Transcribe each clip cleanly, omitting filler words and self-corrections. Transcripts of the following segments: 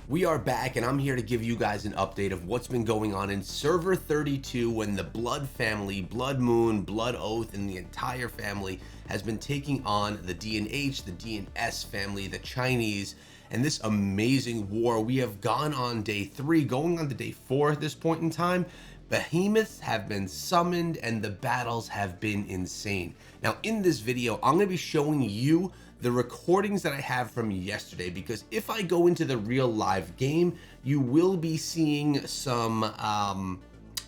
We are back, and I'm here to give you guys an update of what's been going on in Server 32 when the Blood family, Blood Moon, Blood Oath, and the entire family has been taking on the DNH, the DNS family, the Chinese, and this amazing war. We have gone on day 3, going on to day 4 at this point in time. Behemoths have been summoned and the battles have been insane. Now in this video, I'm going to be showing you the recordings that I have from yesterday, because if I go into the real live game, you will be seeing some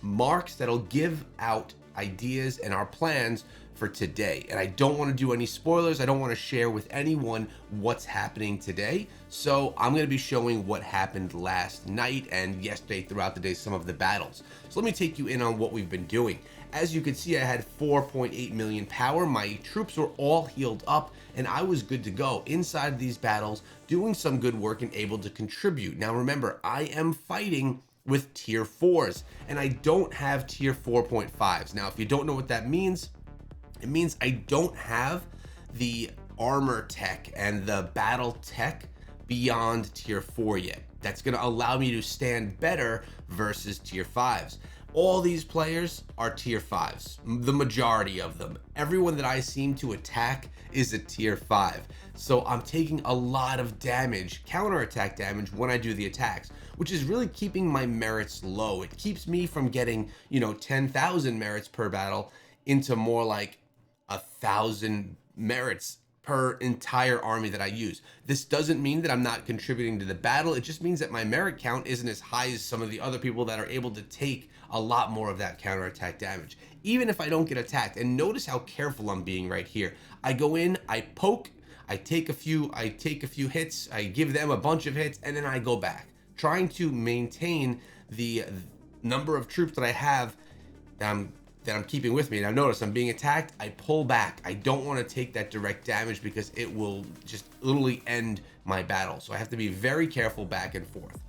marks that'll give out ideas and our plans for today. And I don't want to do any spoilers. I don't want to share with anyone what's happening today. So I'm going to be showing what happened last night and yesterday throughout the day, some of the battles. So let me take you in on what we've been doing. As you can see, I had 4.8 million power. My troops were all healed up and I was good to go inside these battles, doing some good work and able to contribute. Now remember, I am fighting with tier 4s and I don't have tier 4.5s. Now, if you don't know what that means, it means I don't have the armor tech and the battle tech beyond tier 4 yet. That's going to allow me to stand better versus tier 5s. All these players are tier 5s, the majority of them. Everyone that I seem to attack is a tier 5. So I'm taking a lot of damage, counterattack damage, when I do the attacks, which is really keeping my merits low. It keeps me from getting, 10,000 merits per battle into more like 1,000 merits per entire army that I use. This doesn't mean that I'm not contributing to the battle. It just means that my merit count isn't as high as some of the other people that are able to take a lot more of that counterattack damage, even if I don't get attacked. And notice how careful I'm being right here. I go in, I poke, I take a few hits, I give them a bunch of hits, and then I go back, trying to maintain the number of troops that I have that I'm keeping with me. Now notice I'm being attacked, I pull back. I don't want to take that direct damage because it will just literally end my battle. So I have to be very careful back and forth.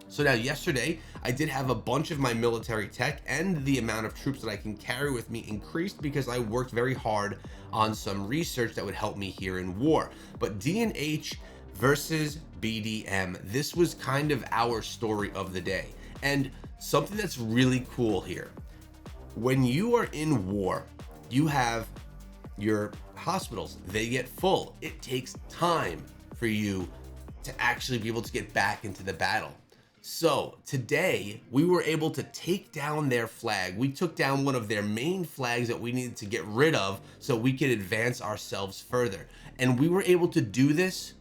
So now yesterday, I did have a bunch of my military tech and the amount of troops that I can carry with me increased because I worked very hard on some research that would help me here in war. But DNH versus BDM, this was kind of our story of the day. And something that's really cool here, when you are in war, you have your hospitals, they get full. It takes time for you to actually be able to get back into the battle. So today we were able to take down their flag. We took down one of their main flags that we needed to get rid of so we could advance ourselves further. And we were able to do this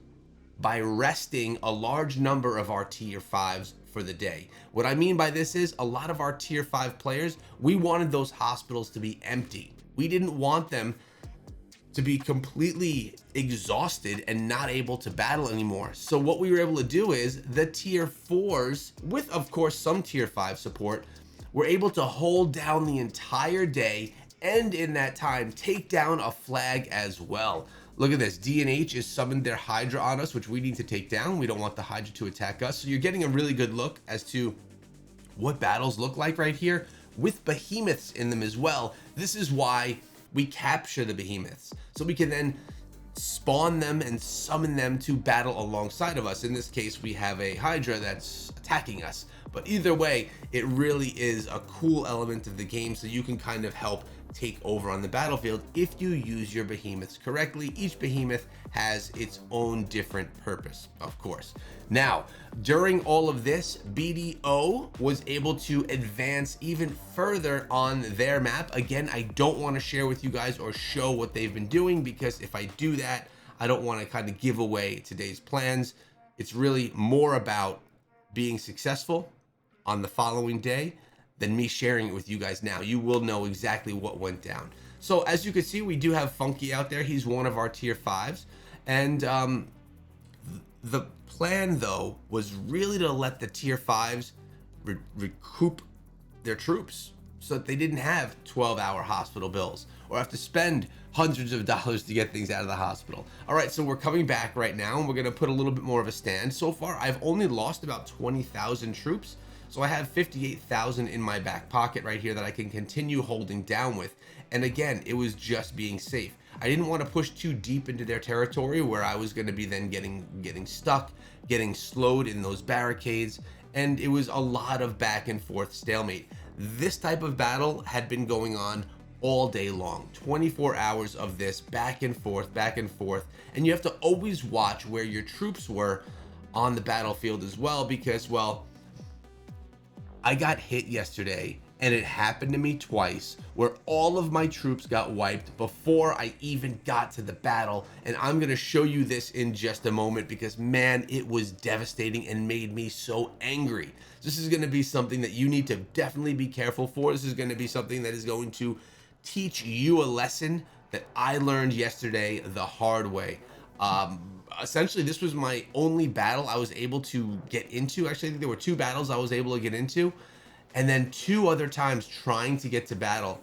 by resting a large number of our tier 5s for the day. What I mean by this is a lot of our tier 5 players, we wanted those hospitals to be empty. We didn't want them to be completely exhausted and not able to battle anymore. So what we were able to do is the tier 4s, with of course some tier 5 support, were able to hold down the entire day and in that time take down a flag as well. Look at this, DNH is summoned their Hydra on us, which we need to take down. We don't want the Hydra to attack us. So you're getting a really good look as to what battles look like right here with behemoths in them as well. This is why we capture the behemoths, so we can then spawn them and summon them to battle alongside of us. In this case, we have a Hydra that's attacking us. But either way, it really is a cool element of the game, so you can kind of help take over on the battlefield if you use your behemoths correctly. Each behemoth has its own different purpose, of course. Now, during all of this, BDO was able to advance even further on their map. Again, I don't want to share with you guys or show what they've been doing, because if I do that, I don't want to kind of give away today's plans. It's really more about being successful on the following day than me sharing it with you guys now. You will know exactly what went down. So as you can see, we do have Funky out there. He's one of our tier 5s. And the plan though was really to let the tier 5s recoup their troops so that they didn't have 12-hour hospital bills or have to spend hundreds of dollars to get things out of the hospital. All right, so we're coming back right now and we're gonna put a little bit more of a stand. So far, I've only lost about 20,000 troops. So I have 58,000 in my back pocket right here that I can continue holding down with. And again, it was just being safe. I didn't want to push too deep into their territory where I was going to be then getting stuck, getting slowed in those barricades, and it was a lot of back and forth stalemate. This type of battle had been going on all day long, 24 hours of this back and forth, and you have to always watch where your troops were on the battlefield as well, because, well, I got hit yesterday and it happened to me twice where all of my troops got wiped before I even got to the battle. And I'm going to show you this in just a moment because, man, it was devastating and made me so angry. This is going to be something that you need to definitely be careful for. This is going to be something that is going to teach you a lesson that I learned yesterday the hard way. Essentially, this was my only battle I was able to get into. Actually, I think there were 2 battles I was able to get into, and then 2 other times trying to get to battle,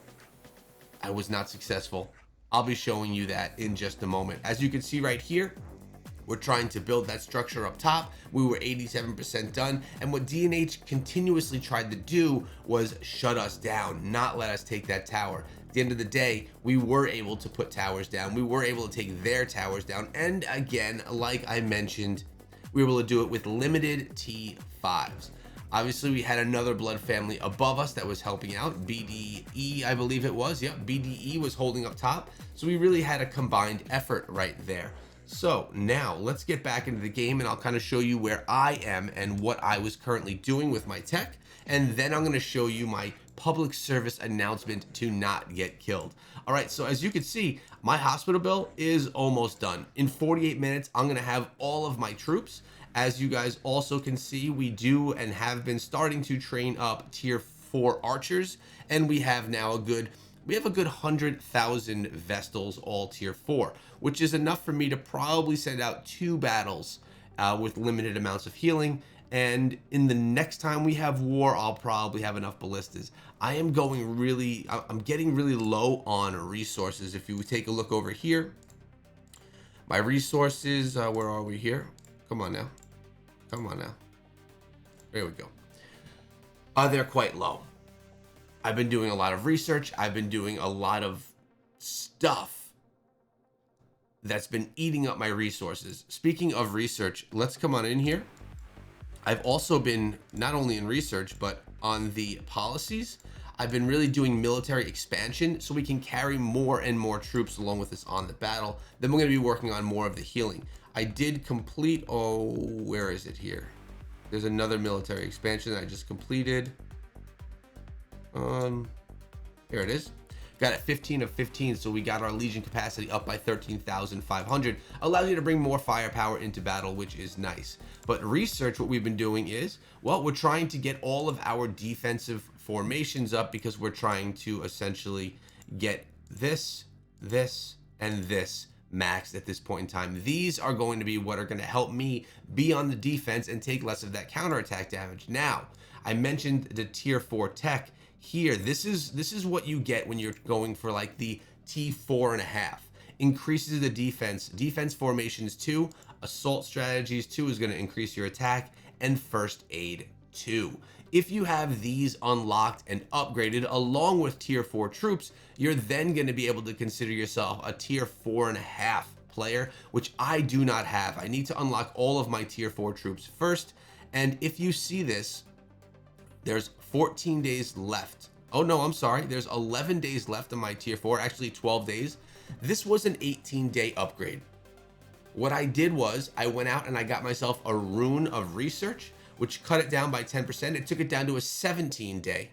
I was not successful. I'll be showing you that in just a moment. As you can see right here, we're trying to build that structure up top. We were 87% done, and what DNH continuously tried to do was shut us down, not let us take that tower. At the end of the day, we were able to put towers down. We were able to take their towers down. And again, like I mentioned, we were able to do it with limited T5s. Obviously, we had another blood family above us that was helping out. BDE, I believe it was. Yep, BDE was holding up top. So we really had a combined effort right there. So now let's get back into the game and I'll kind of show you where I am and what I was currently doing with my tech. And then I'm going to show you my public service announcement to not get killed. All right, so as you can see, my hospital bill is almost done. In 48 minutes, I'm going to have all of my troops. As you guys also can see, we do and have been starting to train up tier 4 archers, and we have now a good 100,000 Vestals, all tier 4, which is enough for me to probably send out 2 battles with limited amounts of healing. And in the next time we have war, I'll probably have enough ballistas. I'm getting really low on resources. If you take a look over here, my resources, where are we here? Come on now. There we go. They're quite low. I've been doing a lot of research. I've been doing a lot of stuff that's been eating up my resources. Speaking of research, let's come on in here. I've also been not only in research, but on the policies. I've been really doing military expansion so we can carry more and more troops along with us on the battle. Then we're going to be working on more of the healing. I did complete, where is it here? There's another military expansion that I just completed. Here it is. Got it 15 of 15, so we got our Legion capacity up by 13,500. Allows you to bring more firepower into battle, which is nice. But research, what we've been doing is, well, we're trying to get all of our defensive formations up because we're trying to essentially get this, and this maxed at this point in time. These are going to be what are going to help me be on the defense and take less of that counterattack damage. Now, I mentioned the tier 4 tech. Here, this is what you get when you're going for like the T4.5. Increases the defense formations 2, assault strategies 2 is going to increase your attack, and first aid 2. If you have these unlocked and upgraded along with tier 4 troops, you're then going to be able to consider yourself a tier 4.5 player, which I do not have. I need to unlock all of my tier 4 troops first, and if you see this, there's 14 days left. Oh no, I'm sorry. There's 11 days left on my tier 4, actually 12 days. This was an 18-day upgrade. What I did was I went out and I got myself a rune of research, which cut it down by 10%. It took it down to a 17-day.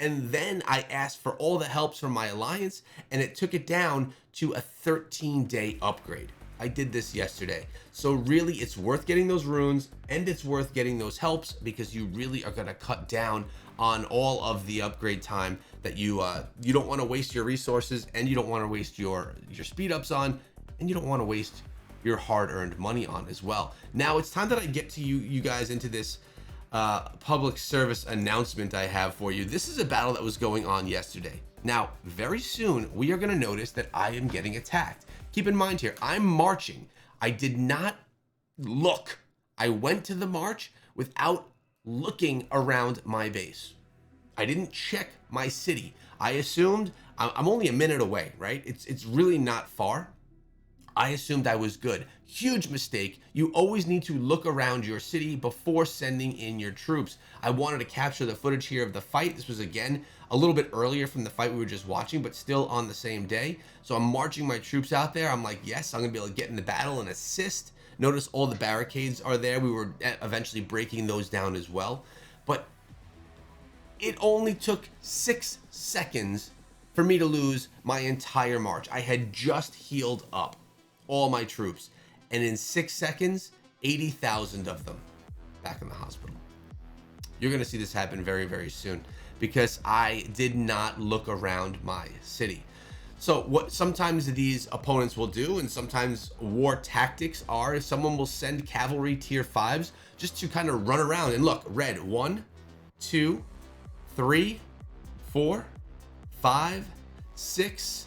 And then I asked for all the helps from my alliance, and it took it down to a 13-day upgrade. I did this yesterday. So really, it's worth getting those runes and it's worth getting those helps because you really are going to cut down on all of the upgrade time that you don't want to waste your resources, and you don't want to waste your speed ups on, and you don't want to waste your hard-earned money on as well. Now it's time that I get to you guys into this public service announcement I have for you. This is a battle that was going on yesterday. Now, very soon we are going to notice that I am getting attacked. Keep in mind here, I'm marching. I did not look. I went to the march without looking around my base. I didn't check my city. I assumed I'm only a minute away, right? It's really not far. I assumed I was good. Huge mistake. You always need to look around your city before sending in your troops. I wanted to capture the footage here of the fight. This was, again, a little bit earlier from the fight we were just watching, but still on the same day. So I'm marching my troops out there. I'm like, yes, I'm going to be able to get in the battle and assist. Notice all the barricades are there. We were eventually breaking those down as well. But it only took 6 seconds for me to lose my entire march. I had just healed up all my troops, and in 6 seconds, 80,000 of them back in the hospital. You're going to see this happen very, very soon because I did not look around my city. So what sometimes these opponents will do, and sometimes war tactics are, if someone will send cavalry tier 5s just to kind of run around and look. Red, 1, 2, 3, 4, 5, 6,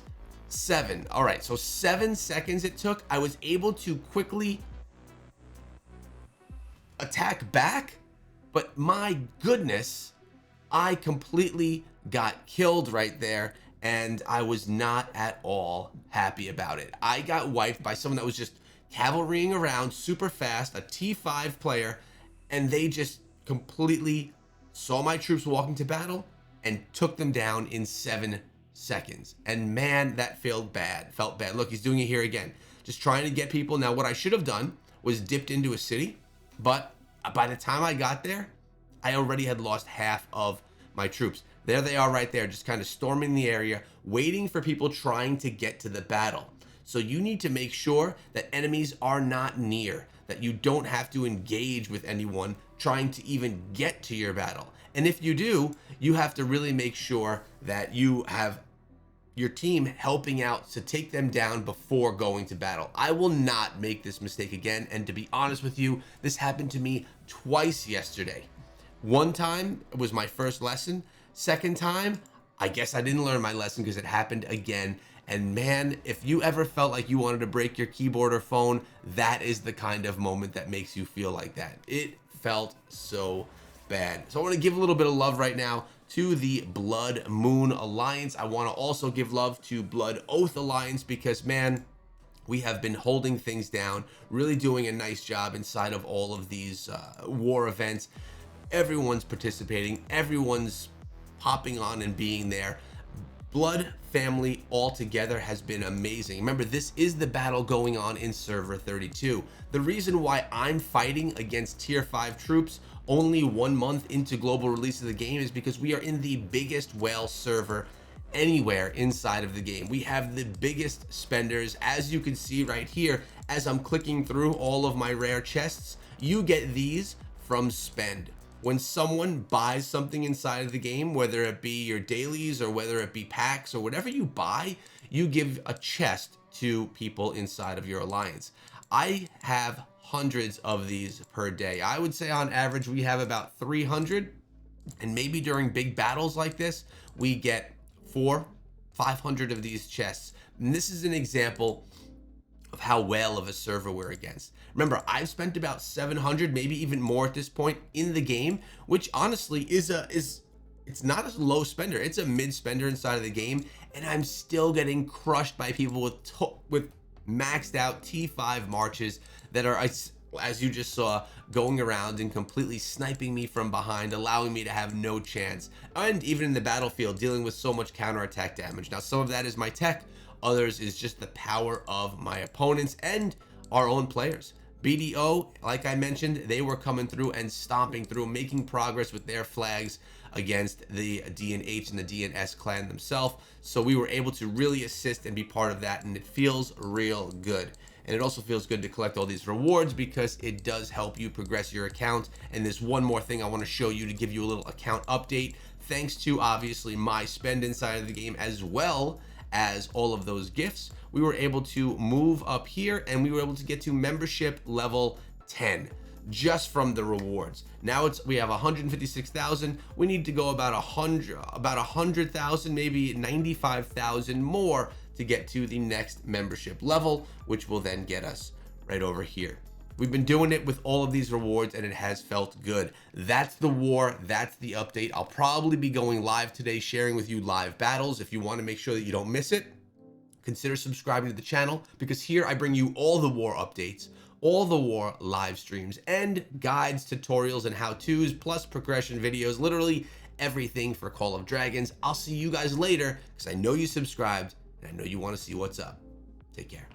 7. All right, so 7 seconds it took. I was able to quickly attack back, but my goodness, I completely got killed right there, and I was not at all happy about it. I got wiped by someone that was just cavalrying around super fast, a T5 player, and they just completely saw my troops walking to battle and took them down in 7 seconds. And man, that felt bad. Look, he's doing it here again, just trying to get people. Now, what I should have done was dipped into a city, but by the time I got there, I already had lost half of my troops. There they are right there, just kind of storming the area, waiting for people trying to get to the battle. So you need to make sure that enemies are not near, that you don't have to engage with anyone trying to even get to your battle. And if you do, you have to really make sure that you have your team helping out to take them down before going to battle. I will not make this mistake again. And to be honest with you, this happened to me twice yesterday. One time was my first lesson. Second time, I guess I didn't learn my lesson because it happened again. And man, if you ever felt like you wanted to break your keyboard or phone, that is the kind of moment that makes you feel like that. It felt so bad. So I want to give a little bit of love right now to the Blood Moon Alliance. I want to also give love to Blood Oath Alliance because, man, we have been holding things down, really doing a nice job inside of all of these war events. Everyone's participating, everyone's popping on and being there. Blood family altogether has been amazing. Remember, this is the battle going on in server 32. The reason why I'm fighting against tier 5 troops only 1 month into global release of the game is because we are in the biggest whale server anywhere inside of the game. We have the biggest spenders, as you can see right here. As I'm clicking through all of my rare chests, you get these from spend. When someone buys something inside of the game, whether it be your dailies or whether it be packs or whatever you buy, you give a chest to people inside of your alliance. I have hundreds of these per day. I would say on average we have about 300, and maybe during big battles like this we get 400-500 of these chests. And this is an example of how well of a server we're against. Remember, I've spent about 700, maybe even more at this point in the game, which honestly is it's not a low spender, it's a mid spender inside of the game, and I'm still getting crushed by people with maxed out T5 marches that are, as you just saw, going around and completely sniping me from behind, allowing me to have no chance. And even in the battlefield, dealing with so much counterattack damage. Now, some of that is my tech, others is just the power of my opponents and our own players. BDO, like I mentioned, they were coming through and stomping through, making progress with their flags against the DNH and the DNS clan themselves. So we were able to really assist and be part of that, and it feels real good. And it also feels good to collect all these rewards because it does help you progress your account. And there's one more thing I want to show you to give you a little account update. Thanks to obviously my spend inside of the game, as well as all of those gifts, we were able to move up here and we were able to get to membership level 10 just from the rewards. Now we have 156,000. We need to go about 100,000, maybe 95,000 more to get to the next membership level, which will then get us right over here. We've been doing it with all of these rewards and it has felt good. That's the war. That's the update. I'll probably be going live today, sharing with you live battles. If you want to make sure that you don't miss it, consider subscribing to the channel, because here I bring you all the war updates, all the war live streams, and guides, tutorials, and how-tos, plus progression videos, literally everything for Call of Dragons. I'll see you guys later, because I know you subscribed and I know you want to see what's up. Take care.